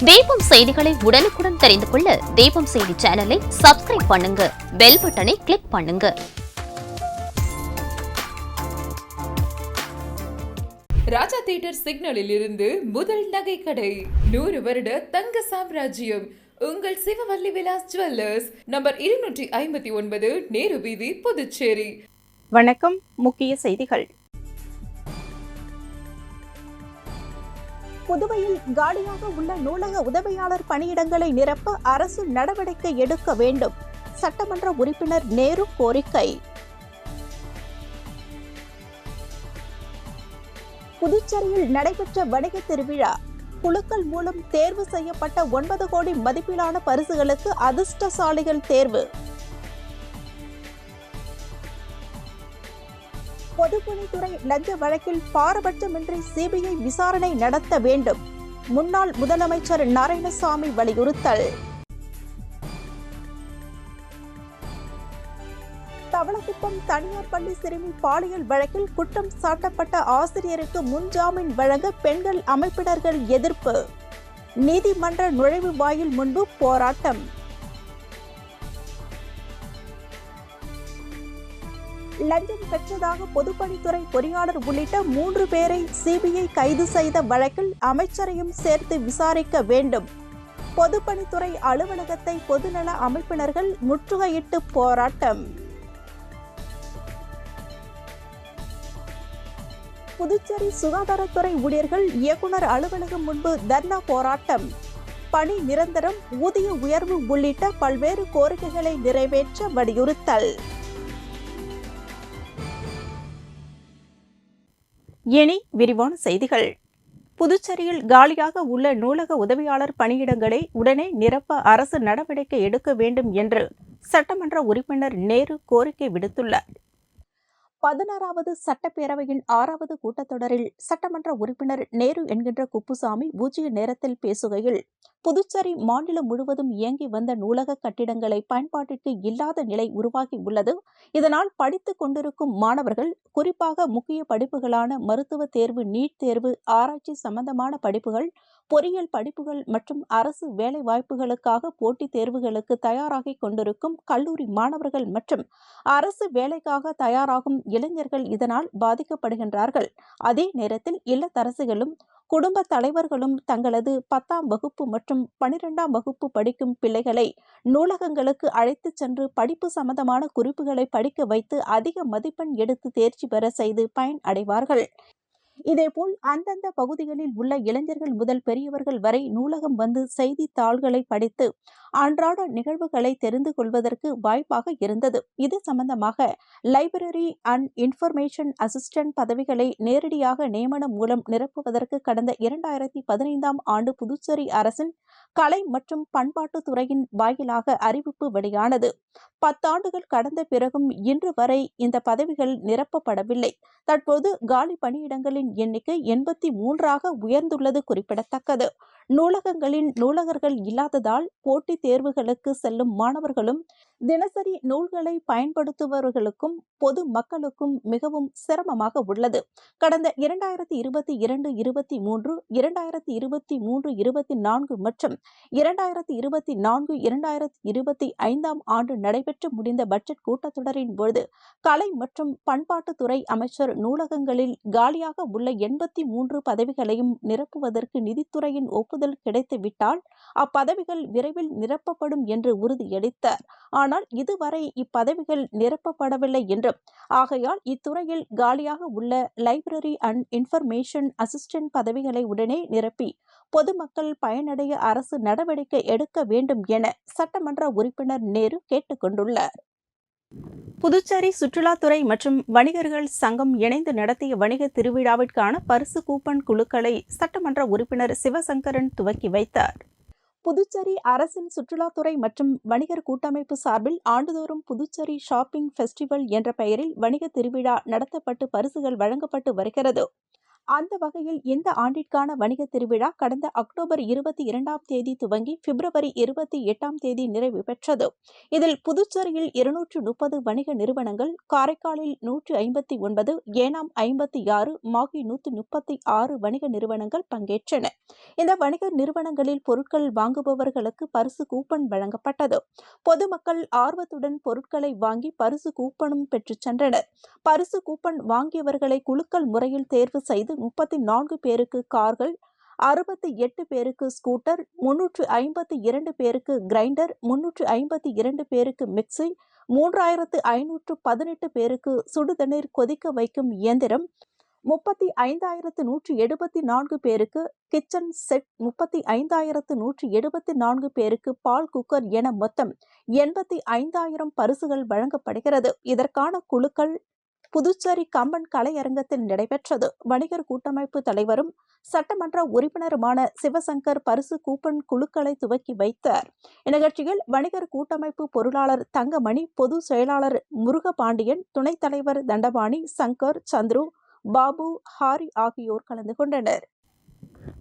தீபம் செய்திகளை உடனுக்குடன் தெரிந்து கொள்ள தீபம் செய்தி சேனலை சப்ஸ்கிரைப் பண்ணுங்க, பெல் பட்டனை கிளிக் பண்ணுங்க. ராஜா தியேட்டர் சிக்னலில் இருந்து முதல் நகை கடை, 100 வருட தங்க சாம்ராஜ்யம் உங்கள் சிவவல்லி விலாஸ் ஜுவல்லர்ஸ், நம்பர் 259, நேரு வீதி, புதுச்சேரி. வணக்கம். முக்கிய செய்திகள். புதுவையில் காலியாக உள்ள நூலக உதவியாளர் பணியிடங்களை நிரப்ப அரசு நடவடிக்கை எடுக்க வேண்டும். சட்டமன்ற உறுப்பினர் நேரு கோரிக்கை. புதுச்சேரியில் நடைபெற்ற வணிக திருவிழா. குழுக்கள் மூலம் தேர்வு செய்யப்பட்ட 9 கோடி மதிப்பிலான பரிசுகளுக்கு அதிர்ஷ்டசாலிகள் தேர்வு. பொதுப்பணித்துறை லஞ்ச வழக்கில் பாரபட்சமின்றி சிபிஐ விசாரணை நடத்த வேண்டும். முன்னாள் முதலமைச்சர் நாராயணசாமி வலியுறுத்தல். தவளக்குப்பம் தனியார் பள்ளி சிறுமி பாலியல் வழக்கில் குற்றம் சாட்டப்பட்ட ஆசிரியருக்கு முன்ஜாமீன் வழங்க பெண்கள் அமைப்பினர்கள் எதிர்ப்பு. நீதிமன்ற நுழைவு வாயில் முன்பு போராட்டம். லஞ்சம் பெற்றதாக பொதுப்பணித்துறை பொறியாளர் உள்ளிட்ட 3 பேரை சிபிஐ கைது செய்த வழக்கில் அமைச்சரையும் சேர்த்து விசாரிக்க வேண்டும். பொதுப்பணித்துறை அலுவலகத்தை பொதுநல அமைப்பினர்கள் முற்றுகையிட்டு போராட்டம். புதுச்சேரி சுகாதாரத்துறை ஊழியர்கள் இயக்குநர் அலுவலகம் முன்பு தர்ணா போராட்டம். பணி நிரந்தரம், ஊதிய உயர்வு உள்ளிட்ட பல்வேறு கோரிக்கைகளை நிறைவேற்ற வலியுறுத்தல். இனி விரிவான செய்திகள். புதுச்சேரியில் காலியாக உள்ள நூலக உதவியாளர் பணியிடங்களை உடனே நிரப்ப அரசு நடவடிக்கை எடுக்க வேண்டும் என்று சட்டமன்ற உறுப்பினர் நேரு கோரிக்கை விடுத்துள்ளார். 16வது சட்டப்பேரவையின் 6வது கூட்டத்தொடரில் சட்டமன்ற உறுப்பினர் நேரு என்கின்ற குப்புசாமி பூஜ்ய நேரத்தில் பேசுகையில், புதுச்சேரி மாநிலம் முழுவதும் இயங்கி வந்த நூலக கட்டிடங்களை பயன்பாட்டிற்கு இல்லாத நிலை உருவாகி உள்ளது. இதனால் படித்துக் கொண்டிருக்கும் மாணவர்கள், குறிப்பாக முக்கிய படிப்புகளான மருத்துவ தேர்வு, நீட் தேர்வு, ஆராய்ச்சி சம்பந்தமான படிப்புகள், பொறியியல் படிப்புகள் மற்றும் அரசு வேலை வாய்ப்புகளுக்காக போட்டித் தேர்வுகளுக்கு தயாராகிக் கொண்டிருக்கும் கல்லூரி மாணவர்கள் மற்றும் அரசு வேலைக்காக தயாராகும் இளைஞர்கள் இதனால் பாதிக்கப்படுகின்றார்கள். அதே நேரத்தில் இல்லத்தரசிகளும் குடும்ப தலைவர்களும் தங்களது 10ஆம் வகுப்பு மற்றும் 12ஆம் வகுப்பு படிக்கும் பிள்ளைகளை நூலகங்களுக்கு அழைத்துச் சென்று படிப்பு சம்பந்தமான குறிப்புகளை படிக்க வைத்து அதிக மதிப்பெண் எடுத்து தேர்ச்சி பெற செய்து பயன் அடைவார்கள். இதேபோல் அந்தந்த பகுதிகளில் உள்ள இளைஞர்கள் முதல் பெரியவர்கள் வரை நூலகம் வந்து செய்தித்தாள்களை படித்து அன்றாட நிகழ்வுகளை தெரிந்து கொள்வதற்கு வாய்ப்பாக இருந்தது. இது சம்பந்தமாக லைப்ரரி அண்ட் இன்ஃபர்மேஷன் அசிஸ்டன்ட் பதவிகளை நேரடியாக நியமனம் மூலம் நிரப்புவதற்கு கடந்த 2015ஆம் ஆண்டு புதுச்சேரி அரசின் கலை மற்றும் பண்பாட்டுத்துறையின் வாயிலாக அறிவிப்பு வெளியானது. 10 ஆண்டுகள் கடந்த பிறகும் இன்று வரை இந்த பதவிகள் நிரப்பப்படவில்லை. தற்போது காலி பணியிடங்களின் எண்ணிக்கை 83ஆக உயர்ந்துள்ளது குறிப்பிடத்தக்கது. நூலகங்களின் நூலகர்கள் இல்லாததால் போட்டித் தேர்வுகளுக்கு செல்லும் மாணவர்களும் தினசரி நூல்களை பயன்படுத்துபவர்களுக்கும் பொது மக்களுக்கும் மிகவும் சிரமமாக உள்ளது. கடந்த 2022, 23, 2023-24 மற்றும் 2024, 2025ஆம் ஆண்டு நடைபெற்று முடிந்த பட்ஜெட் கூட்டத்தொடரின் பொழுது கலை மற்றும் பண்பாட்டுத்துறை அமைச்சர் நூலகங்களில் காலியாக உள்ள 83 பதவிகளையும் நிரப்புவதற்கு நிதித்துறையின் ஒப்புதல் கிடைத்துவிட்டால் அப்பதவிகள் விரைவில் நிரப்பப்படும் என்று உறுதியளித்தார். ஆனால் இதுவரை இப்பதவிகள் நிரப்பப்படவில்லை என்றும், ஆகையால் இத்துறையில் காலியாக உள்ள லைப்ரரி அண்ட் இன்ஃபர்மேஷன் அசிஸ்டன்ட் பதவிகளை உடனே நிரப்பி பொதுமக்கள் பயனடைய அரசு நடவடிக்கை எடுக்க வேண்டும் என சட்டமன்ற உறுப்பினர் நேரு கேட்டுக் கொண்டுள்ளார். புதுச்சேரி சுற்றுலாத்துறை மற்றும் வணிகர்கள் சங்கம் இணைந்து நடத்திய வணிக திருவிழாவிற்கான பரிசு கூப்பன் குழுக்களை சட்டமன்ற உறுப்பினர் சிவசங்கரன் துவக்கி வைத்தார். புதுச்சேரி அரசின் சுற்றுலாத்துறை மற்றும் வணிகர் கூட்டமைப்பு சார்பில் ஆண்டுதோறும் புதுச்சேரி ஷாப்பிங் ஃபெஸ்டிவல் என்ற பெயரில் வணிக திருவிழா நடத்தப்பட்டு பரிசுகள் வழங்கப்பட்டு வருகிறது. அந்த வகையில் இந்த ஆண்டிற்கான வணிக திருவிழா கடந்த அக்டோபர் 22ஆம் தேதி துவங்கி பிப்ரவரி 28ஆம் தேதி நிறைவு பெற்றது. இதில் புதுச்சேரியில் 230 வணிக நிறுவனங்கள், காரைக்காலில் 159, ஏனாம் 56, மாகி 136 வணிக நிறுவனங்கள் பங்கேற்றன. இந்த வணிக நிறுவனங்களில் பொருட்கள் வாங்குபவர்களுக்கு பரிசு கூப்பன் வழங்கப்பட்டது. பொதுமக்கள் ஆர்வத்துடன் பொருட்களை வாங்கி பரிசு கூப்பனும் பெற்றுச் சென்றனர். பரிசு கூப்பன் வாங்கியவர்களை குலுக்கல் முறையில் தேர்வு செய்து 34 பேருக்கு கார்கள், 68 பேருக்கு ஸ்கூட்டர், 352 பேருக்கு கிரைண்டர், 352 பேருக்கு மிக்சி, 3518 பேருக்கு சுடுதண்ணீர் கொதிக்க வைக்கும் இயந்திரம், 35,174 பேருக்கு கிச்சன் செட், 35,174 பேருக்கு பால் குக்கர் என மொத்தம் 85,000 பரிசுகள் வழங்கப்படுகிறது. இதற்கான குழுக்கள் புதுச்சேரி கம்பன் கலையரங்கத்தில் நடைபெற்றது. வணிகர் கூட்டமைப்பு தலைவரும் சட்டமன்ற உறுப்பினருமான சிவசங்கர் பரிசு கூப்பன் குழுக்களை துவக்கி வைத்தார். இந்நிகழ்ச்சியில் வணிகர் கூட்டமைப்பு பொருளாளர் தங்கமணி, பொதுச் செயலாளர் முருகபாண்டியன், துணைத் தலைவர் தண்டபாணி, சங்கர், சந்துரு, பாபு, ஹாரி ஆகியோர் கலந்து கொண்டனர்.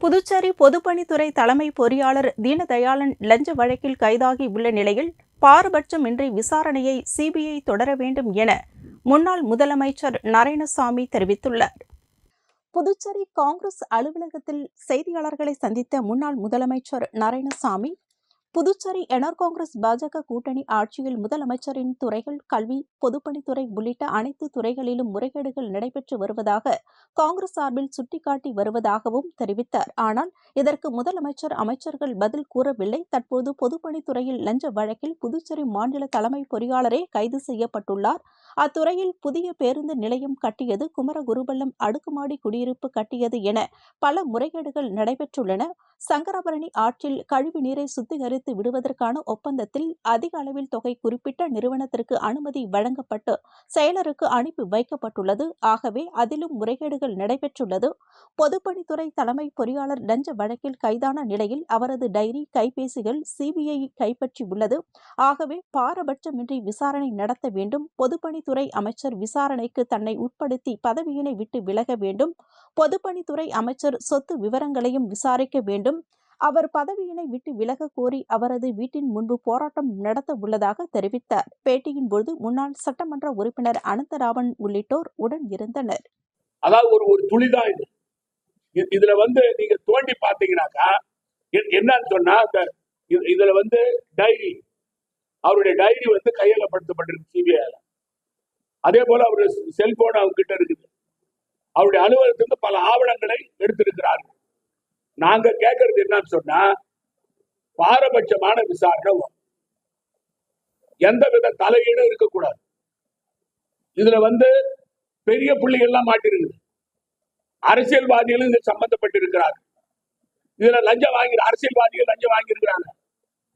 புதுச்சேரி பொதுப்பணித்துறை தலைமை பொறியாளர் தீனதயாளன் லஞ்ச வழக்கில் கைதாகி உள்ள நிலையில் பாரபட்சமின்றி விசாரணையை சிபிஐ தொடர வேண்டும் என முன்னாள் முதலமைச்சர் நாராயணசாமி தெரிவித்துள்ளார். புதுச்சேரி காங்கிரஸ் அலுவலகத்தில் செய்தியாளர்களை சந்தித்த முன்னாள் முதலமைச்சர் நாராயணசாமி, புதுச்சேரி என்ஆர் காங்கிரஸ் பாஜக கூட்டணி ஆட்சியில் முதலமைச்சரின் துறைகள், கல்வி, பொதுப்பணித்துறை உள்ளிட்ட அனைத்து துறைகளிலும் முறைகேடுகள் நடைபெற்று வருவதாக காங்கிரஸ் சார்பில் சுட்டிக்காட்டி வருவதாகவும் தெரிவித்தார். ஆனால் இதற்கு முதலமைச்சர், அமைச்சர்கள் பதில் கூறவில்லை. தற்போது பொதுப்பணித்துறையில் லஞ்ச வழக்கில் புதுச்சேரி மாநில தலைமை பொறியாளரே கைது செய்யப்பட்டுள்ளார். அத்துறையில் புதிய பேருந்து நிலையம் கட்டியது, குமரகுருபள்ளம் அடுக்குமாடி குடியிருப்பு கட்டியது என பல முறைகேடுகள் நடைபெற்றுள்ளன. சங்கராபரணி ஆற்றில் கழிவு நீரை சுத்திகரித்து விடுவதற்கான ஒப்பந்தத்தில் அதிக அளவில் தொகை குறிப்பிட்ட நிறுவனத்திற்கு அனுமதி வழங்கப்பட்டு செயலருக்கு அனுப்பி வைக்கப்பட்டுள்ளது. ஆகவே அதிலும் முறைகேடுகள் நடைபெற்றுள்ளது. பொதுப்பணித்துறை தலைமை பொறியாளர் லஞ்ச வழக்கில் கைதான நிலையில் அவரது டைரி, கைபேசிகள் சிபிஐ கைப்பற்றியுள்ளது. ஆகவே பாரபட்சமின்றி விசாரணை நடத்த வேண்டும். பொதுப்பணித்துறை அமைச்சர் விசாரணைக்கு தன்னை உட்படுத்தி பதவியினை விட்டு விலக வேண்டும். பொதுப்பணித்துறை அமைச்சர் சொத்து விவரங்களையும் விசாரிக்க வேண்டும். அவர் பதவியினை விட்டு விலக கோரி அவரது வீட்டின் முன்பு போராட்டம் நடத்த உள்ளதாக தெரிவித்தார். பேட்டியின் போது முன்னாள் சட்டமன்ற உறுப்பினர் அனந்தராமன் உள்ளிட்டோர் உடன் இருந்தனர். அதாவது ஒரு துளிதான் இது. இதுல நீங்க தோண்டி பாத்தீங்கன்னாக்கா என்னன்னு சொன்னா, இதுல டைரி, அவருடைய டைரி கையகப்படுத்தப்பட்டிருக்கு சிபிஐல. அதே போல அவருடைய செல்போன் அவங்க கிட்ட இருக்குது. அவருடைய அலுவலகத்திலிருந்து பல ஆவணங்களை எடுத்திருக்கிறார்கள். நாங்க கேட்கறது என்னன்னு சொன்னா, பாரபட்சமான விசாரணை, எந்தவித தலையீடும் இருக்கக்கூடாது. இதுல பெரிய புள்ளிகள்லாம் மாட்டிருக்குது. அரசியல்வாதிகளும் இது சம்பந்தப்பட்டிருக்கிறார்கள். இதுல லஞ்சம் வாங்கி அரசியல்வாதிகள் லஞ்சம் வாங்கியிருக்கிறாங்க.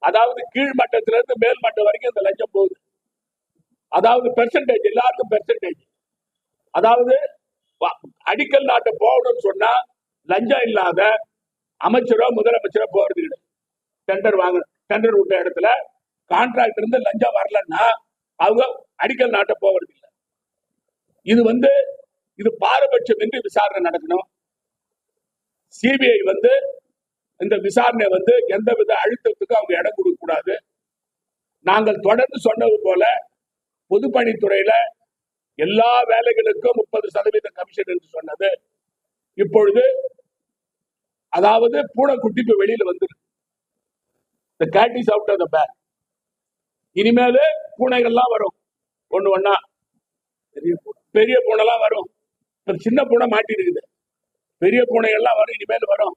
அதாவது கீழ் மட்டத்திலிருந்து மேல் மட்டம் வரைக்கும் இந்த லஞ்சம் போகுது. அதாவது பெர்சன்டேஜ், எல்லாருக்கும் பெர்சன்டேஜ். அதாவது அடிக்கல் நாட்ட போகணும்னு சொன்னா லஞ்சம் இல்லாத அமைச்சரோ முதலமைச்சரோ போறது கிடையாது. டெண்டர் வாங்கணும். டெண்டர் விட்ட இடத்துல கான்ட்ராக்ட் இருந்து லஞ்சம் வரலன்னா அவங்க அடிக்கல் நாட்ட போவது இல்லை. இது பாரபட்சம் என்று விசாரணை நடக்கணும். சிபிஐ இந்த விசாரணை எந்தவித அழுத்தத்துக்கு அவங்க இடம் கொடுக்க கூடாது. நாங்கள் தொடர்ந்து சொன்னது போல பொதுப்பணித்துறையில எல்லா வேலைகளுக்கும் 30% கமிஷன் என்று சொன்னது இப்பொழுது, அதாவது பூனைக்குட்டி இப்ப வெளியில வந்துருக்கு. The cat is out of the bag. இனிமேல் பூனைகள்லாம் வரும், ஒண்ணு ஒண்ணா. பெரிய பூனைலாம் வரும். சின்ன பூனை மாட்டி இருக்குது. பெரிய பூனைகள்லாம் வரும், இனிமேல் வரும்.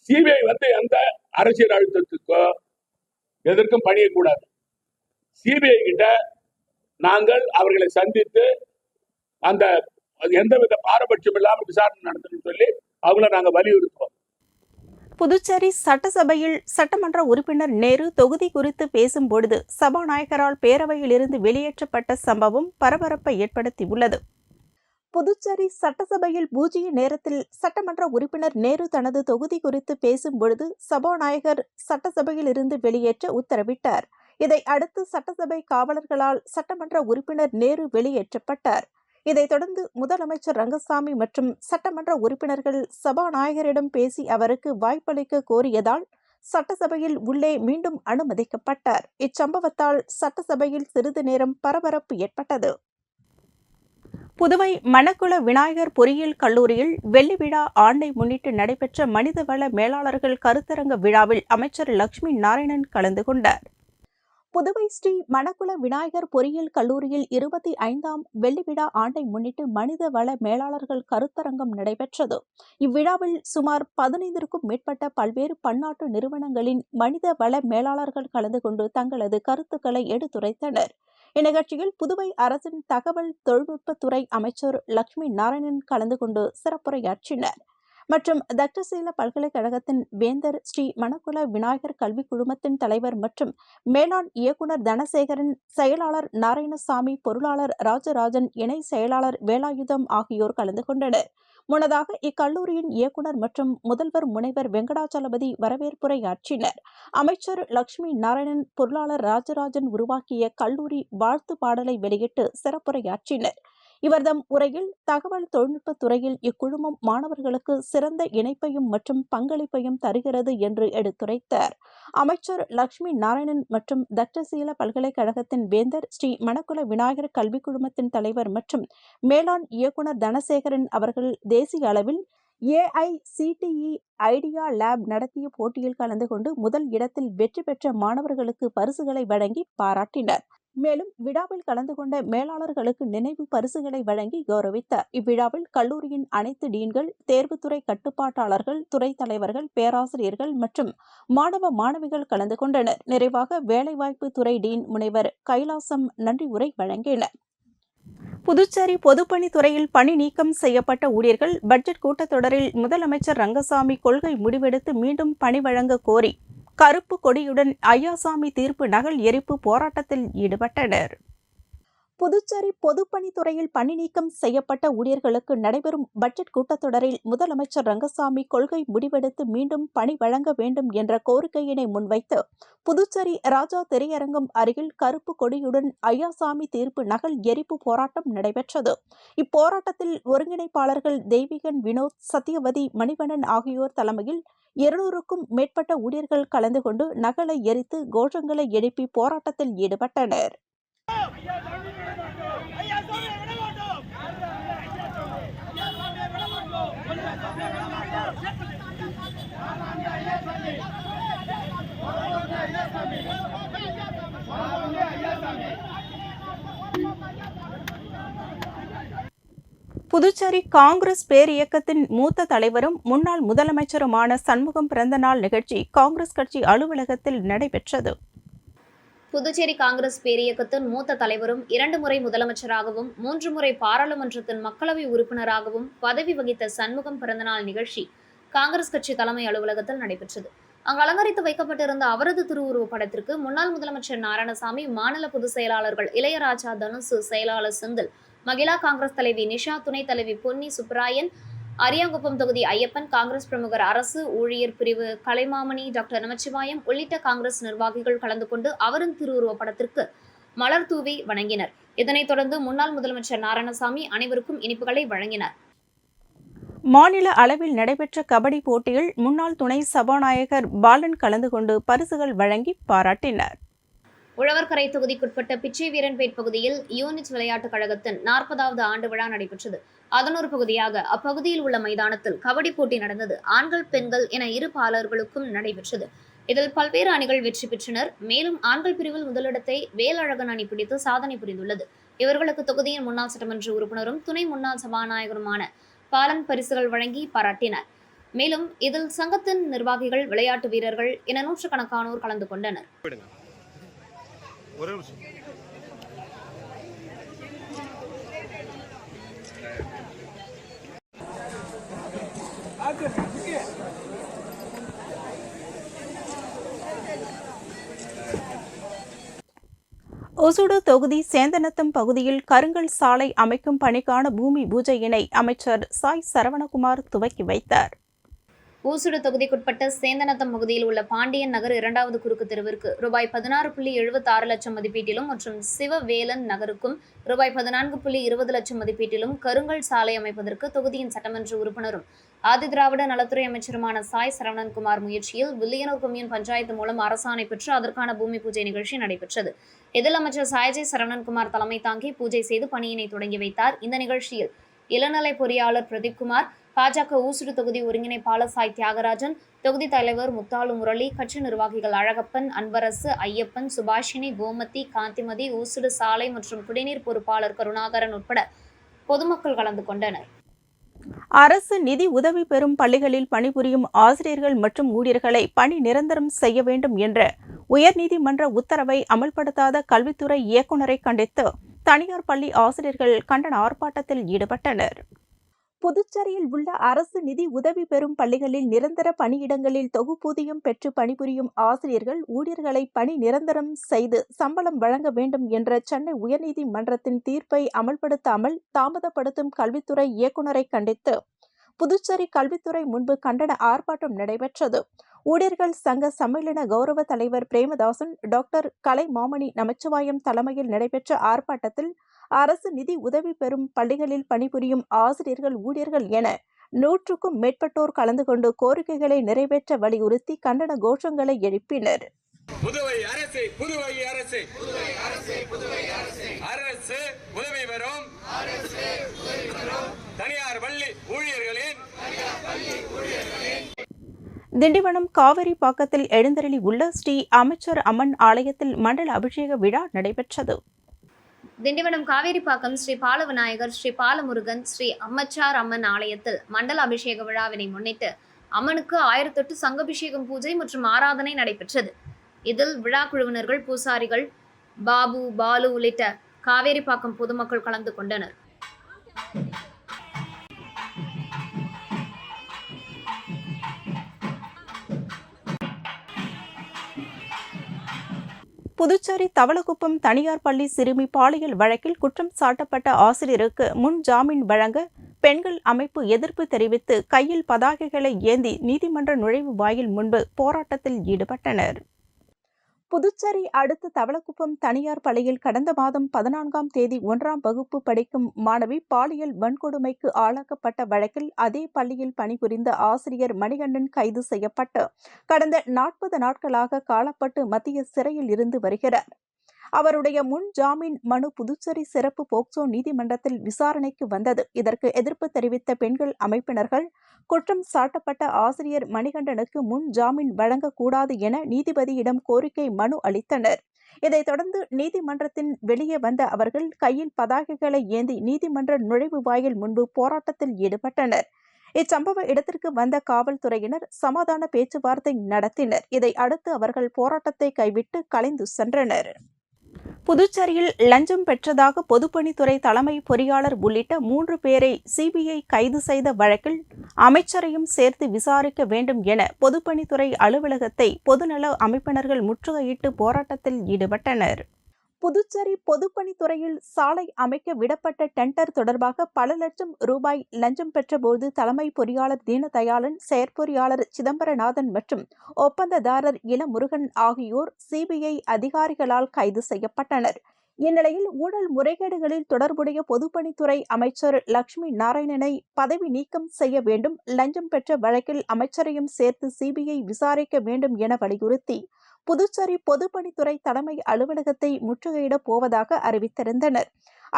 சிபிஐ எந்த அரசியல் அழுத்தத்துக்கோ எதற்கும் பணியக்கூடாது. சிபிஐ கிட்ட நாங்கள் அவர்களை சந்தித்து அந்த எந்தவித பாரபட்சம் இல்லாமல் விசாரணை நடத்தணும்னு சொல்லி அவங்கள நாங்கள் வலியுறுத்துவோம். புதுச்சேரி சட்டசபையில் சட்டமன்ற உறுப்பினர் நேரு தொகுதி குறித்து பேசும்பொழுது சபாநாயகரால் பேரவையில் இருந்து வெளியேற்றப்பட்ட சம்பவம் பரபரப்பை ஏற்படுத்தியுள்ளது. புதுச்சேரி சட்டசபையில் பூஜ்ய நேரத்தில் சட்டமன்ற உறுப்பினர் நேரு தனது தொகுதி குறித்து பேசும்பொழுது சபாநாயகர் சட்டசபையில் இருந்து வெளியேற்ற உத்தரவிட்டார். இதை அடுத்து சட்டசபை காவலர்களால் சட்டமன்ற உறுப்பினர் நேரு வெளியேற்றப்பட்டார். இதைத் தொடர்ந்து முதலமைச்சர் ரங்கசாமி மற்றும் சட்டமன்ற உறுப்பினர்கள் சபாநாயகரிடம் பேசி அவருக்கு வாய்ப்பளிக்க கோரியதால் சட்டசபையில் உள்ளே மீண்டும் அனுமதிக்கப்பட்டார். இச்சம்பவத்தால் சட்டசபையில் சிறிது நேரம் பரபரப்பு ஏற்பட்டது. புதுவை மணக்குள விநாயகர் பொறியியல் கல்லூரியில் வெள்ளி விழா ஆண்டை முன்னிட்டு நடைபெற்ற மனிதவள மேலாளர்கள் கருத்தரங்க விழாவில் அமைச்சர் லட்சுமி நாராயணன் கலந்து கொண்டார். புதுவை ஸ்ரீ மணக்குள விநாயகர் பொறியியல் கல்லூரியில் 25ஆம் வெள்ளி விழா ஆண்டை முன்னிட்டு மனித வள மேலாளர்கள் கருத்தரங்கம் நடைபெற்றது. இவ்விழாவில் சுமார் 15க்கும் மேற்பட்ட பல்வேறு பன்னாட்டு நிறுவனங்களின் மனித வள மேலாளர்கள் கலந்து கொண்டு தங்களது கருத்துக்களை எடுத்துரைத்தனர். இந்நிகழ்ச்சியில் புதுவை அரசின் தகவல் தொழில்நுட்பத்துறை அமைச்சர் லட்சுமி நாராயணன் கலந்து கொண்டு சிறப்புரையாற்றினர். மற்றும் தக்ஷசீல பல்கலைக்கழகத்தின் வேந்தர் ஸ்ரீ மணக்குள விநாயகர் கல்விக் குழுமத்தின் தலைவர் மற்றும் மேலாண் இயக்குநர் தனசேகரன், செயலாளர் நாராயணசாமி, பொருளாளர் ராஜராஜன், இணை செயலாளர் வேலாயுதம் ஆகியோர் கலந்து கொண்டனர். முன்னதாக இக்கல்லூரியின் இயக்குநர் மற்றும் முதல்வர் முனைவர் வெங்கடாச்சலபதி வரவேற்புரையாற்றினர். அமைச்சர் லட்சுமி நாராயணன், பொருளாளர் ராஜராஜன் உருவாக்கிய கல்லூரி வாழ்த்து பாடலை வெளியிட்டு சிறப்புரையாற்றினர். இவர்தம் உரையில் தகவல் தொழில்நுட்பத் துறையில் இக்குழுமம் மாணவர்களுக்கு சிறந்த இணைப்பையும் மற்றும் பங்களிப்பையும் தருகிறது என்று எடுத்துரைத்தார். அமைச்சர் லட்சுமி நாராயணன் மற்றும் தக்ஷசீல பல்கலைக்கழகத்தின் வேந்தர் ஸ்ரீ மணக்குள விநாயகர் கல்விக் குழுமத்தின் தலைவர் மற்றும் மேலாண் இயக்குநர் தனசேகரன் அவர்கள் தேசிய அளவில் AICTE ஐடியா லேப் நடத்திய போட்டியில் கலந்து கொண்டு முதல் இடத்தில் வெற்றி பெற்ற மாணவர்களுக்கு பரிசுகளை வழங்கி பாராட்டினர். மேலும் விழாவில் கலந்து கொண்ட மேலாளர்களுக்கு நினைவு பரிசுகளை வழங்கி கௌரவித்தார். இவ்விழாவில் கல்லூரியின் அனைத்து டீன்கள், தேர்வுத்துறை கட்டுப்பாட்டாளர்கள், துறை தலைவர்கள், பேராசிரியர்கள் மற்றும் மாணவ மாணவிகள் கலந்து கொண்டனர். நிறைவாக வேலைவாய்ப்பு துறை டீன் முனைவர் கைலாசம் நன்றி உரை வழங்கினர். புதுச்சேரி பொதுப்பணித்துறையில் பணி நீக்கம் செய்யப்பட்ட ஊழியர்கள் பட்ஜெட் கூட்டத்தொடரில் முதலமைச்சர் ரங்கசாமி கொள்கை முடிவெடுத்து மீண்டும் பணி வழங்க கோரி கருப்பு கொடியுடன் ஐயாசாமி தீர்ப்பு நகல் எரிப்பு போராட்டத்தில் ஈடுபட்டனர். புதுச்சேரி பொதுப்பணித்துறையில் பணி நீக்கம் செய்யப்பட்ட ஊழியர்களுக்கு நடைபெறும் பட்ஜெட் கூட்டத்தொடரில் முதலமைச்சர் ரங்கசாமி கொள்கை முடிவெடுத்து மீண்டும் பணி வழங்க வேண்டும் என்ற கோரிக்கையினை முன்வைத்து புதுச்சேரி ராஜா திரையரங்கம் அருகில் கருப்பு கொடியுடன் ஐயாசாமி தீர்ப்பு நகல் எரிப்பு போராட்டம் நடைபெற்றது. இப்போராட்டத்தில் ஒருங்கிணைப்பாளர்கள் தெய்வீகன், வினோத், சத்யவதி, மணிவண்ணன் ஆகியோர் தலைமையில் 200க்கும் மேற்பட்ட ஊழியர்கள் கலந்து கொண்டு நகலை எரித்து கோஷங்களை எழுப்பி போராட்டத்தில் ஈடுபட்டனர். புதுச்சேரி காங்கிரஸ் பேரியக்கத்தின் மூத்த தலைவரும் முன்னாள் முதலமைச்சருமான சண்முகம் பிறந்தநாள் நிகழ்ச்சி காங்கிரஸ் கட்சி அலுவலகத்தில் நடைபெற்றது. புதுச்சேரி காங்கிரஸ் பேரியக்கத்தின் மூத்த தலைவரும் 2 முறை முதலமைச்சராகவும் 3 முறை பாராளுமன்றத்தின் மக்களவை உறுப்பினராகவும் பதவி வகித்த சண்முகம் பிறந்தநாள் நிகழ்ச்சி காங்கிரஸ் கட்சி தலைமை அலுவலகத்தில் நடைபெற்றது. அங்கு அலங்கரித்து வைக்கப்பட்டிருந்த அவரது திருவுருவப் படத்திற்கு முன்னாள் முதலமைச்சர் நாராயணசாமி, மாநில பொதுச் செயலாளர்கள் இளையராஜா, தனுசு, செயலாளர் செந்தில், மகிழா காங்கிரஸ் தலைவி நிஷா, துணைத் தலைவி பொன்னி சுப்பராயன், அரியாங்குப்பம் தொகுதி ஐயப்பன், காங்கிரஸ் பிரமுகர், அரசு ஊழியர் பிரிவு கலைமாமணி, டாக்டர் நமச்சிவாயம் உள்ளிட்ட காங்கிரஸ் நிர்வாகிகள் கலந்து கொண்டு அவரின் திருவுருவப் படத்திற்கு மலர் தூவி வணங்கினர். இதனைத் தொடர்ந்து முன்னாள் முதலமைச்சர் நாராயணசாமி அனைவருக்கும் இனிப்புகளை வழங்கினார். மாநில அளவில் நடைபெற்ற கபடி போட்டியில் முன்னாள் துணை சபாநாயகர் பாலன் கலந்து கொண்டு பரிசுகள் வழங்கி பாராட்டினார். உழவர்கரை தொகுதிக்குட்பட்ட பிச்சை வீரன்பேட் பகுதியில் யூனிட் விளையாட்டுக் கழகத்தின் 40வது ஆண்டு விழா நடைபெற்றது. அதன் ஒரு பகுதியாக அப்பகுதியில் உள்ள மைதானத்தில் கபடி போட்டி நடந்தது. ஆண்கள், பெண்கள் என இரு பாலர்களுக்கும் நடைபெற்றது. இதில் பல்வேறு அணிகள் வெற்றி பெற்றனர். மேலும் ஆண்கள் பிரிவில் முதலிடத்தை வேலழகன் அணி பிடித்து சாதனை புரிந்துள்ளது. இவர்களுக்கு தொகுதியின் முன்னாள் சட்டமன்ற உறுப்பினரும் துணை முன்னாள் சபாநாயகருமான பாலன் பரிசுகள் வழங்கி பாராட்டினார். மேலும் இதில் சங்கத்தின் நிர்வாகிகள், விளையாட்டு வீரர்கள் என நூற்றுக்கணக்கானோர் கலந்து கொண்டனர். ஒசூடு தொகுதி சேந்தனத்தம் பகுதியில் கருங்கல் சாலை அமைக்கும் பணிக்கான பூமி பூஜையினை அமைச்சர் சாய் சரவணகுமார் துவக்கி வைத்தார். ஊசுடு தொகுதிக்குட்பட்ட சேந்தனத்தம் பகுதியில் உள்ள பாண்டியன் நகர் 2வது குறுக்கு தெருவிற்கு ரூபாய் 16.76 லட்சம் மதிப்பீட்டிலும் மற்றும் சிவவேலன் நகருக்கும் ரூபாய் 14.20 லட்சம் மதிப்பீட்டிலும் கருங்கல் சாலை அமைப்பதற்கு தொகுதியின் சட்டமன்ற உறுப்பினரும் ஆதிதிராவிட நலத்துறை அமைச்சருமான சாய் சரவணன்குமார் முயற்சியில் வில்லியனூர் கொம்யூன் பஞ்சாயத்து மூலம் அரசாணை பெற்று அதற்கான பூமி பூஜை நிகழ்ச்சி நடைபெற்றது. இதில் அமைச்சர் சாய்ஜி சரவணன்குமார் தலைமை தாங்கி பூஜை செய்து பணியினை தொடங்கி வைத்தார். இந்த நிகழ்ச்சியில் இளநிலை பொறியாளர் பிரதீப்குமார், பாஜக ஊசுடு தொகுதி ஒருங்கிணைப்பாளர் சாய் தியாகராஜன், தொகுதி தலைவர் முத்தாலு முரளி, கட்சி நிர்வாகிகள் அழகப்பன், அன்பரசு, ஐயப்பன், சுபாஷினி, கோமதி, காந்திமதி, ஊசுடு சாலை மற்றும் குடிநீர் பொறுப்பாளர் கருணாகரன் உட்பட பொதுமக்கள் கலந்து கொண்டனர். அரசு நிதி உதவி பெறும் பள்ளிகளில் பணிபுரியும் ஆசிரியர்கள் மற்றும் ஊழியர்களை பணி நிரந்தரம் செய்ய வேண்டும் என்ற உயர்நீதிமன்ற உத்தரவை அமல்படுத்தாத கல்வித்துறை இயக்குநரை கண்டித்து தனியார் பள்ளி ஆசிரியர்கள் கண்டன ஆர்ப்பாட்டத்தில் ஈடுபட்டனர். புதுச்சேரியில் உள்ள அரசு நிதி உதவி பெறும் பள்ளிகளில் நிரந்தர பணியிடங்களில் தொகுப்பூதியம் பெற்று பணிபுரியும் ஆசிரியர்கள் ஊழியர்களை பணி நிரந்தரம் செய்து சம்பளம் வழங்க வேண்டும் என்ற சென்னை உயர்நீதிமன்றத்தின் தீர்ப்பை அமல்படுத்தாமல் தாமதப்படுத்தும் கல்வித்துறை இயக்குநரை கண்டித்து புதுச்சேரி கல்வித்துறை முன்பு கண்டன ஆர்ப்பாட்டம் நடைபெற்றது. ஊழியர்கள் சங்க சம்மேளன கௌரவ தலைவர் பிரேமதாசன், டாக்டர் கலைமாமணி நமச்சிவாயம் தலைமையில் நடைபெற்ற ஆர்ப்பாட்டத்தில் அரசு நிதி உதவி பெறும் பள்ளிகளில் பணிபுரியும் ஆசிரியர்கள், ஊழியர்கள் என 100க்கும் மேற்பட்டோர் கலந்து கொண்டு கோரிக்கைகளை நிறைவேற்ற வலியுறுத்தி கண்டன கோஷங்களை எழுப்பினர். புதுவை அரசு அரசு உதவி பெறும் தனியார் பள்ளி ஊழியர்களின் திண்டிவனம் காவிரி பாக்கத்தில் எழுந்தருளி உள்ள ஸ்ரீ அமைச்சர் அம்மன் ஆலயத்தில் மண்டல அபிஷேக விழா நடைபெற்றது. திண்டிவனம் காவேரிப்பாக்கம் ஸ்ரீ பாலவிநாயகர், ஸ்ரீ பாலமுருகன், ஸ்ரீ அம்மச்சார் அம்மன் ஆலயத்தில் மண்டல அபிஷேக விழாவினை முன்னிட்டு அம்மனுக்கு 1008 சங்கபிஷேகம் பூஜை மற்றும் ஆராதனை நடைபெற்றது. இதில் விழா குழுவினர்கள், பூசாரிகள், பாபு, பாலு உள்ளிட்ட காவேரிப்பாக்கம் பொதுமக்கள் கலந்து கொண்டனர். புதுச்சேரி தவளக்குப்பம் தனியார் பள்ளி சிறுமி பாலியல் வழக்கில் குற்றம் சாட்டப்பட்ட ஆசிரியருக்கு முன் ஜாமீன் வழங்க பெண்கள் அமைப்பு எதிர்ப்பு தெரிவித்து கையில் பதாகைகளை ஏந்தி நீதிமன்ற நுழைவு வாயில் முன்பு போராட்டத்தில் ஈடுபட்டனர். புதுச்சேரி அடுத்த தவளக்குப்பம் தனியார் பள்ளியில் கடந்த மாதம் 14ஆம் தேதி 1ஆம் வகுப்பு படிக்கும் மாணவி பாலியல் வன்கொடுமைக்கு ஆளாக்கப்பட்ட வழக்கில் அதே பள்ளியில் பணிபுரிந்த ஆசிரியர் மணிகண்டன் கைது செய்யப்பட்டு கடந்த 40 நாட்களாக காலப்பட்டு மத்திய சிறையில் இருந்து வருகிறார். அவருடைய முன் ஜாமீன் மனு புதுச்சேரி சிறப்பு போக்சோ நீதிமன்றத்தில் விசாரணைக்கு வந்தது. இதற்கு எதிர்ப்பு தெரிவித்த பெண்கள் அமைப்பினர்கள் குற்றம் சாட்டப்பட்ட ஆசிரியர் மணிகண்டனுக்கு முன் ஜாமீன் வழங்கக்கூடாது என நீதிபதியிடம் கோரிக்கை மனு அளித்தனர். இதைத் தொடர்ந்து நீதிமன்றத்தின் வெளியே வந்த அவர்கள் கையில் பதாகைகளை ஏந்தி நீதிமன்ற நுழைவு வாயில் முன்பு போராட்டத்தில் ஈடுபட்டனர். இச்சம்பவ இடத்திற்கு வந்த காவல்துறையினர் சமாதான பேச்சுவார்த்தை நடத்தினர். இதை அடுத்து அவர்கள் போராட்டத்தை கைவிட்டு கலைந்து சென்றனர். புதுச்சேரியில் லஞ்சம் பெற்றதாக பொதுப்பணித்துறை தலைமை பொறியாளர் உள்ளிட்ட 3 பேரை சிபிஐ கைது செய்த வழக்கில் அமைச்சரையும் சேர்த்து விசாரிக்க வேண்டும் என பொதுப்பணித்துறை அலுவலகத்தை பொதுநல அமைப்பினர்கள் முற்றுகையிட்டு போராட்டத்தில் ஈடுபட்டனர். புதுச்சேரி பொதுப்பணித்துறையில் சாலை அமைக்க விடப்பட்ட டெண்டர் தொடர்பாக பல லட்சம் ரூபாய் லஞ்சம் பெற்றபோது தலைமை பொறியாளர் தீனதயாளன், செயற்பொறியாளர் சிதம்பரநாதன் மற்றும் ஒப்பந்ததாரர் இளமுருகன் ஆகியோர் சிபிஐ அதிகாரிகளால் கைது செய்யப்பட்டனர். இந்நிலையில் ஊழல் முறைகேடுகளில் தொடர்புடைய பொதுப்பணித்துறை அமைச்சர் லட்சுமி நாராயணனை பதவி நீக்கம் செய்ய வேண்டும், லஞ்சம் பெற்ற வழக்கில் அமைச்சரையும் சேர்த்து சிபிஐ விசாரிக்க வேண்டும் என வலியுறுத்தி புதுச்சேரி பொதுப்பணித்துறை தலைமை அலுவலகத்தை முற்றுகையிடப் போவதாக அறிவித்திருந்தனர்.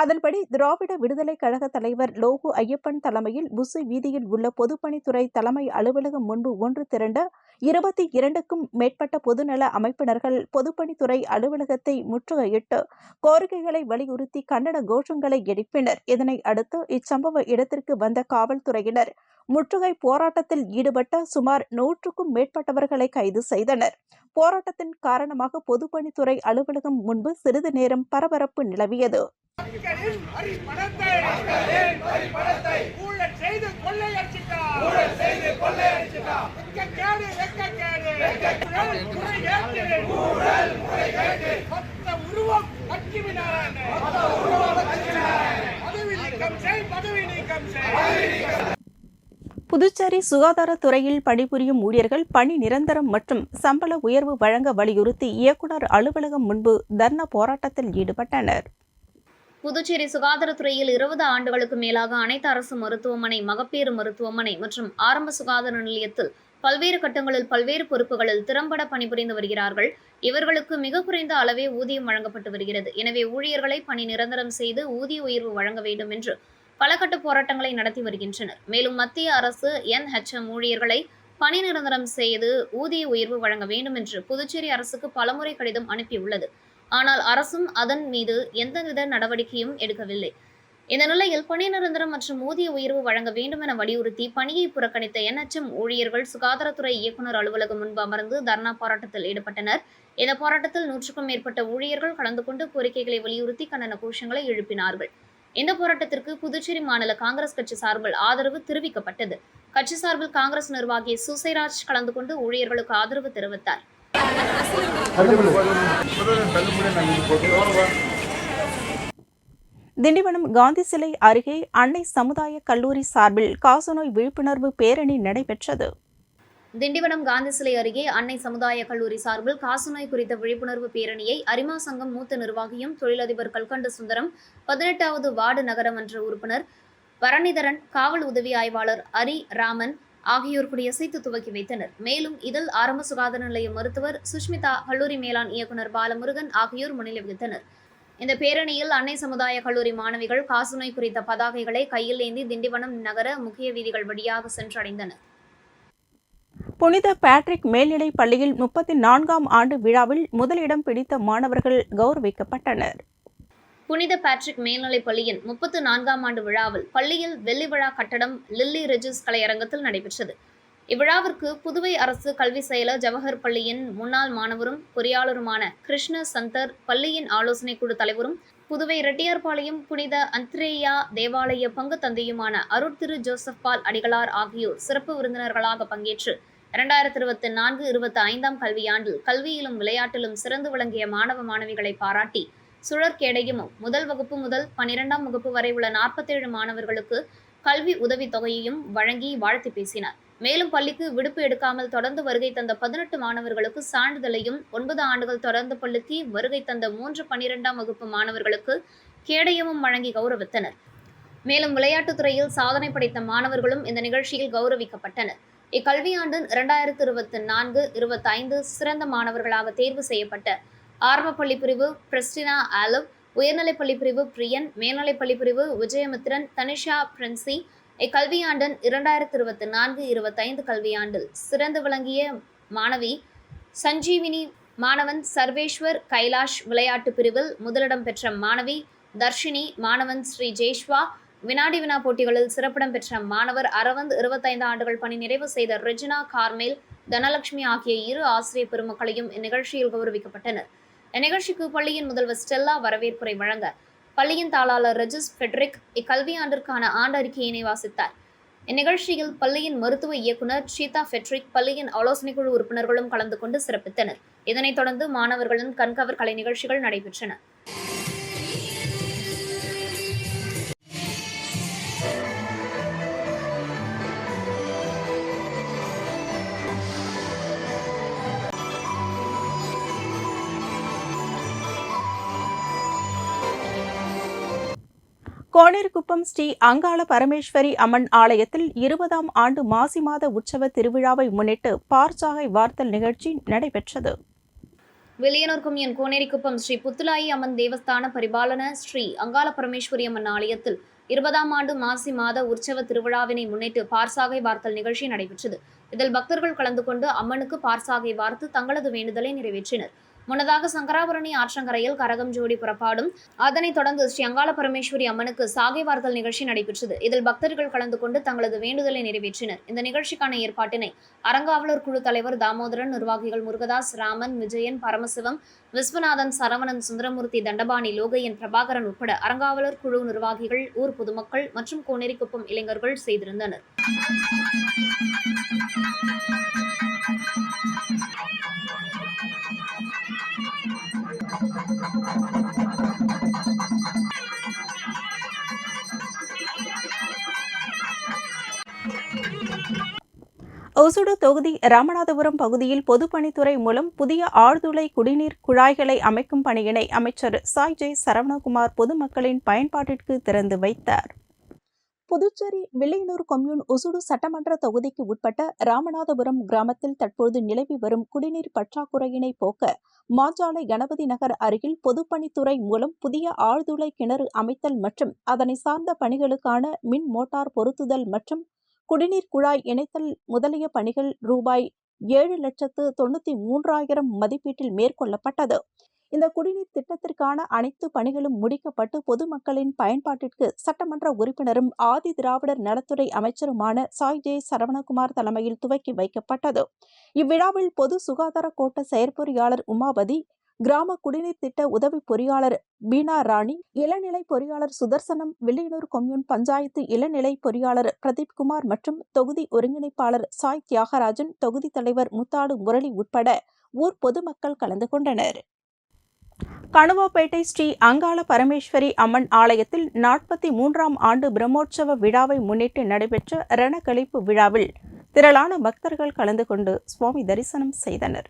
அதன்படி திராவிட விடுதலை கழக தலைவர் லோகு ஐயப்பன் தலைமையில் புசி வீதியில் உள்ள பொதுப்பணித்துறை தலைமை அலுவலகம் முன்பு ஒன்று திரண்ட 22க்கும் மேற்பட்ட பொதுநல அமைப்பினர்கள் பொதுப்பணித்துறை அலுவலகத்தை முற்றுகையிட்டு கோரிக்கைகளை வலியுறுத்தி கண்டன கோஷங்களை எழுப்பினர். இதனை அடுத்து இச்சம்பவ இடத்திற்கு வந்த காவல்துறையினர் முற்றுகை போராட்டத்தில் ஈடுபட்ட சுமார் 100க்கும் மேற்பட்டவர்களை கைது செய்தனர். போராட்டத்தின் காரணமாக பொதுப்பணித்துறை அலுவலகம் முன்பு சிறிது நேரம் பரபரப்பு நிலவியது. புதுச்சேரி சுகாதாரத்துறையில் பணிபுரியும் ஊழியர்கள் பணி நிரந்தரம் மற்றும் சம்பள உயர்வு வழங்க வலியுறுத்தி இயக்குநர் அலுவலகம் முன்பு தர்ணா போராட்டத்தில் ஈடுபட்டனர். புதுச்சேரி சுகாதாரத்துறையில் 20 ஆண்டுகளுக்கு மேலாக அனைத்து அரசு மருத்துவமனை, மகப்பேறு மருத்துவமனை மற்றும் ஆரம்ப சுகாதார நிலையத்தில் பல்வேறு கட்டங்களில் பல்வேறு பொறுப்புகளில் திறம்பட பணிபுரிந்து வருகிறார்கள். இவர்களுக்கு மிக குறைந்த அளவே ஊதியம் வழங்கப்பட்டு வருகிறது. எனவே ஊழியர்களை பணி நிரந்தரம் செய்து ஊதிய உயர்வு வழங்க வேண்டும் என்று பல கட்ட போராட்டங்களை நடத்தி வருகின்றனர். மேலும் மத்திய அரசு NHM ஊழியர்களை பணி நிரந்தரம் செய்து ஊதிய உயர்வு வழங்க வேண்டும் என்று புதுச்சேரி அரசுக்கு பலமுறை கடிதம் அனுப்பியுள்ளது. ஆனால் அரசும் அதன் மீது எந்தவித நடவடிக்கையும் எடுக்கவில்லை. இந்த நிலையில் பணி நிரந்தரம் மற்றும் ஊதிய உயர்வு வழங்க வேண்டும் என வலியுறுத்தி பணியை புறக்கணித்த NHM ஊழியர்கள் சுகாதாரத்துறை இயக்குநர் அலுவலகம் முன்பு அமர்ந்து தர்ணா போராட்டத்தில் ஈடுபட்டனர். இந்த போராட்டத்தில் 100க்கும் மேற்பட்ட ஊழியர்கள் கலந்து கொண்டு கோரிக்கைகளை வலியுறுத்தி கண்டன கோஷங்களை எழுப்பினார்கள். இந்த போராட்டத்திற்கு புதுச்சேரி மாநில காங்கிரஸ் கட்சி சார்பில் ஆதரவு தெரிவிக்கப்பட்டது. கட்சி சார்பில் காங்கிரஸ் நிர்வாகி சுசைராஜ் கலந்து கொண்டு ஊழியர்களுக்கு ஆதரவு தெரிவித்தார். திண்டிவனம் காந்தி சிலை அருகே அன்னை சமுதாய கல்லூரி சார்பில் காசநோய் விழிப்புணர்வு பேரணி நடைபெற்றது. திண்டிவனம் காந்தி சிலை அருகே அன்னை சமுதாய கல்லூரி சார்பில் காசநோய் குறித்த விழிப்புணர்வு பேரணியை அரிமா சங்கம் மூத்த நிர்வாகியும் தொழிலதிபர் கல்கண்டு சுந்தரம், 18வது வார்டு நகரமன்ற உறுப்பினர் பரணிதரன், காவல் உதவி ஆய்வாளர் அரி ராமன் ஆகியோர் கொடியசைத்து துவக்கி வைத்தனர். மேலும் இதில் ஆரம்ப சுகாதார நிலைய மருத்துவர் சுஷ்மிதா, கல்லூரி மேலாண் இயக்குநர் பாலமுருகன் ஆகியோர் முன்னிலை வகித்தனர். இந்த பேரணியில் அன்னை சமுதாய கல்லூரி மாணவிகள் காசநோய் குறித்த பதாகைகளை கையில் ஏந்தி திண்டிவனம் நகர முக்கிய வீதிகள் வழியாக சென்றடைந்தனர். புனித பேட்ரிக் மேல்நிலைப் பள்ளியில் 34ஆம் ஆண்டு விழாவில் முதலிடம் பிடித்த மாணவர்கள் கௌரவிக்கப்பட்டனர். புனித பேட்ரிக் மேல்நிலைப் பள்ளியின் 34ஆம் ஆண்டு விழாவில் பள்ளியில் வெள்ளி விழா கட்டடம் லில்லி ரெஜிஸ் கலையரங்கத்தில் நடைபெற்றது. இவ்விழாவிற்கு புதுவை அரசு கல்வி செயலர், ஜவஹர் பள்ளியின் முன்னாள் மாணவரும் பொறியாளருமான கிருஷ்ண சந்தர், பள்ளியின் ஆலோசனை குழு தலைவரும், புதுவை ரெட்டியார்பாளையம் புனித அந்திரேயா தேவாலய பங்கு தந்தையுமான அருட்திரு ஜோசப் பால் அடிகளார் ஆகியோர் சிறப்பு விருந்தினர்களாக பங்கேற்று 2024-25 கல்வியாண்டில் கல்வியிலும் விளையாட்டிலும் சிறந்து விளங்கிய மாணவ மாணவிகளை பாராட்டி சுழற்கேடையும் முதல் வகுப்பு முதல் 12ஆம் வகுப்பு வரை உள்ள 47 மாணவர்களுக்கு கல்வி உதவித் தொகையையும் வழங்கி வாழ்த்து பேசினார். மேலும் பள்ளிக்கு விடுப்பு எடுக்காமல் தொடர்ந்து வருகை தந்த 18 மாணவர்களுக்கு சான்றிதழையும், 9 ஆண்டுகள் தொடர்ந்து பள்ளிக்கு வருகை தந்த 3 12ஆம் வகுப்பு மாணவர்களுக்கு கேடயமும் வழங்கி கௌரவித்தனர். மேலும் விளையாட்டுத் துறையில் சாதனை படைத்த மாணவர்களும் இந்த நிகழ்ச்சியில் கௌரவிக்கப்பட்டனர். இக்கல்வியாண்டின் 2024-25 சிறந்த மாணவர்களாக தேர்வு செய்யப்பட்ட ஆரம்பப்பள்ளி பிரிவு பிரிஸ்டினா ஆலவ், உயர்நிலைப்பள்ளி பிரிவு பிரியன், மேல்நிலைப்பள்ளி பிரிவு விஜயமித்ரன், தனிஷா பிரின்சி இக்கல்வியாண்டின் 2024-25 கல்வியாண்டில் சிறந்து விளங்கிய மாணவி சஞ்சீவினி, மாணவன் சர்வேஸ்வர் கைலாஷ், விளையாட்டு பிரிவில் முதலிடம் பெற்ற மாணவி தர்ஷினி, மாணவன் ஸ்ரீ ஜேஷ்வா, வினாடி வினா போட்டிகளில் சிறப்பிடம் பெற்ற மாணவர் அரவிந்த், 25 ஆண்டுகள் பணி நிறைவு செய்த ரெஜினா கார்மேல், தனலட்சுமி ஆகிய 2 ஆசிரியர் பெருமக்களையும் இந்நிகழ்ச்சியில் கௌரவிக்கப்பட்டனர். இந்நிகழ்ச்சிக்கு பள்ளியின் முதல்வர் ஸ்டெல்லா வரவேற்புரை வழங்க, பள்ளியின் தாளாளர் ரெஜிஸ் பெட்ரிக் இக்கல்வியாண்டிற்கான ஆண்டு அறிக்கையினை வாசித்தார். இந்நிகழ்ச்சியில் பள்ளியின் மருத்துவ இயக்குநர் ஷீதா பெட்ரிக், பள்ளியின் ஆலோசனை குழு உறுப்பினர்களும் கலந்து கொண்டு சிறப்பித்தனர். இதனைத் தொடர்ந்து மாணவர்களின் கண்கவர் கலை நிகழ்ச்சிகள் நடைபெற்றன. கோனேரிக்குப்பம் ஸ்ரீ அங்காள பரமேஸ்வரி அம்மன் ஆலயத்தில் 20ஆம் ஆண்டு மாசி மாத உற்சவ திருவிழாவை முன்னிட்டு பார்ச்சாகை வார்த்தல் நிகழ்ச்சி நடைபெற்றது. வில்லியனூர் கொம்யூன் கோனேரிக்குப்பம் ஸ்ரீ புத்துலாயி அம்மன் தேவஸ்தான பரிபாலன ஸ்ரீ அங்காள பரமேஸ்வரி அம்மன் ஆலயத்தில் 20ஆம் ஆண்டு மாசி மாத உற்சவ திருவிழாவினை முன்னிட்டு பார்சாகை வார்த்தல் நிகழ்ச்சி நடைபெற்றது. இதில் பக்தர்கள் கலந்து கொண்டு அம்மனுக்கு பார்சாகை வார்த்து தங்களது வேண்டுதலை நிறைவேற்றினர். முன்னதாக சங்கராபரணி ஆற்றங்கரையில் கரகம் ஜோடி புறப்பாடும், அதனைத் தொடர்ந்து ஸ்ரீ அங்காள பரமேஸ்வரி அம்மனுக்கு சாகை வார்த்தல் நிகழ்ச்சி நடைபெற்றது. இதில் பக்தர்கள் கலந்து கொண்டு தங்களது வேண்டுதலை நிறைவேற்றினர். இந்த நிகழ்ச்சிக்கான ஏற்பாட்டினை அரங்காவலர் குழு தலைவர் தாமோதரன், நிர்வாகிகள் முருகதாஸ், ராமன், விஜயன், பரமசிவம், விஸ்வநாதன், சரவணன், சுந்தரமூர்த்தி, தண்டபாணி, லோகையன், பிரபாகரன் உட்பட அரங்காவலர் குழு நிர்வாகிகள், ஊர் பொதுமக்கள் மற்றும் கோனேரிக்குப்பம் இளைஞர்கள் செய்திருந்தனர். ஒசூடு தொகுதி ராமநாதபுரம் பகுதியில் பொதுப்பணித்துறை மூலம் புதிய ஆழ்துளை குடிநீர் குழாய்களை அமைக்கும் பணியினை அமைச்சர் சாய் ஜே சரவணகுமார் பொதுமக்களின் பயன்பாட்டிற்கு திறந்து வைத்தார். புதுச்சேரி வில்லியனூர் கொம்யூன் ஒசூடு சட்டமன்ற தொகுதிக்கு உட்பட்ட ராமநாதபுரம் கிராமத்தில் தற்போது நிலவி வரும் குடிநீர் பற்றாக்குறையினை போக்க மாஞ்சாலை கணபதி நகர் அருகில் பொதுப்பணித்துறை மூலம் புதிய ஆழ்துளை கிணறு அமைத்தல் மற்றும் அதனை சார்ந்த பணிகளுக்கான மின் மோட்டார் பொருத்துதல் மற்றும் குடிநீர் குழாய் இணைத்தல் முதலிய பணிகள் ரூபாய் 7,93,000 மதிப்பீட்டில் மேற்கொள்ளப்பட்டது. இந்த குடிநீர் திட்டத்திற்கான அனைத்து பணிகளும் முடிக்கப்பட்டு பொதுமக்களின் பயன்பாட்டிற்கு சட்டமன்ற உறுப்பினரும் ஆதி திராவிடர் நலத்துறை அமைச்சருமான சாய் ஜே சரவணகுமார் தலைமையில் துவக்கி வைக்கப்பட்டது. இவ்விழாவில் பொது சுகாதார கோட்ட செயற்பொறியாளர் உமாபதி, கிராம குடிநீர் திட்ட உதவி பொறியாளர் பீனா ராணி, இளநிலை பொறியாளர் சுதர்சனம், வில்லியனூர் கொம்யூன் பஞ்சாயத்து இளநிலை பொறியாளர் பிரதீப் குமார் மற்றும் தொகுதி ஒருங்கிணைப்பாளர் சாய் தியாகராஜன், தொகுதி தலைவர் முத்தாடு முரளி உட்பட ஊர் பொதுமக்கள் கலந்து கொண்டனர். கணுவாப்பேட்டை ஸ்ரீ அங்காள பரமேஸ்வரி அம்மன் ஆலயத்தில் 43ஆம் ஆண்டு பிரம்மோற்சவ விழாவை முன்னிட்டு நடைபெற்ற ரணக்களிப்பு விழாவில் திரளான பக்தர்கள் கலந்து கொண்டு சுவாமி தரிசனம் செய்தனர்.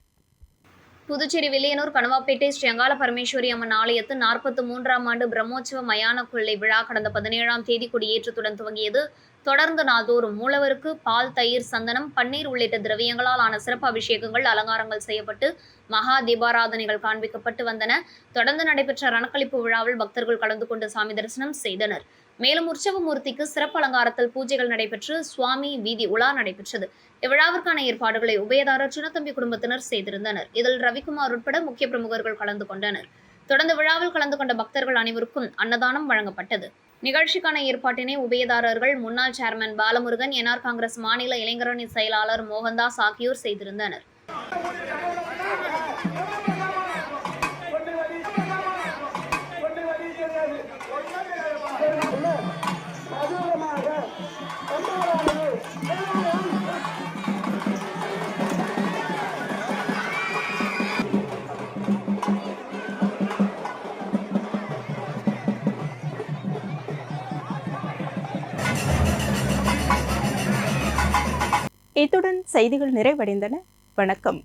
புதுச்சேரி வில்லியனூர் கணுவாப்பேட்டை ஸ்ரீ அங்காள பரமேஸ்வரி அம்மன் ஆலயத்தில் 43ஆம் ஆண்டு பிரம்மோற்சவ மயான கொள்ளை விழா கடந்த 17ஆம் தேதி கொடியேற்றத்துடன் துவங்கியது. தொடர்ந்து நாள்தோறும் மூலவருக்கு பால், தயிர், சந்தனம், பன்னீர் உள்ளிட்ட திரவியங்களால் ஆன சிறப்பு அபிஷேகங்கள், அலங்காரங்கள் செய்யப்பட்டு மகா தீபாராதனைகள் காண்பிக்கப்பட்டு வந்தன. தொடர்ந்து நடைபெற்ற ரணக்களிப்பு விழாவில் பக்தர்கள் கலந்து கொண்டு சாமி தரிசனம் செய்தனர். மேலும் உற்சவமூர்த்திக்கு சிறப்பு அலங்காரத்தில் பூஜைகள் நடைபெற்று சுவாமி வீதி உலா நடைபெற்றது. இவ்விழாவிற்கான ஏற்பாடுகளை உபயதாரர் சின்னத்தம்பி குடும்பத்தினர் செய்திருந்தனர். இதில் ரவிக்குமார் உட்பட முக்கிய பிரமுகர்கள் கலந்து கொண்டனர். தொடர்ந்து விழாவில் கலந்து கொண்ட பக்தர்கள் அனைவருக்கும் அன்னதானம் வழங்கப்பட்டது. நிகழ்ச்சிக்கான ஏற்பாட்டினை உபயதாரர்கள் முன்னாள் சேர்மன் பாலமுருகன், என்ஆர் காங்கிரஸ் மாநில இளைஞரணி செயலாளர் மோகன்தாஸ் ஆகியோர் செய்திருந்தனர். இத்துடன் செய்திகள் நிறைவடைந்தன. வணக்கம்.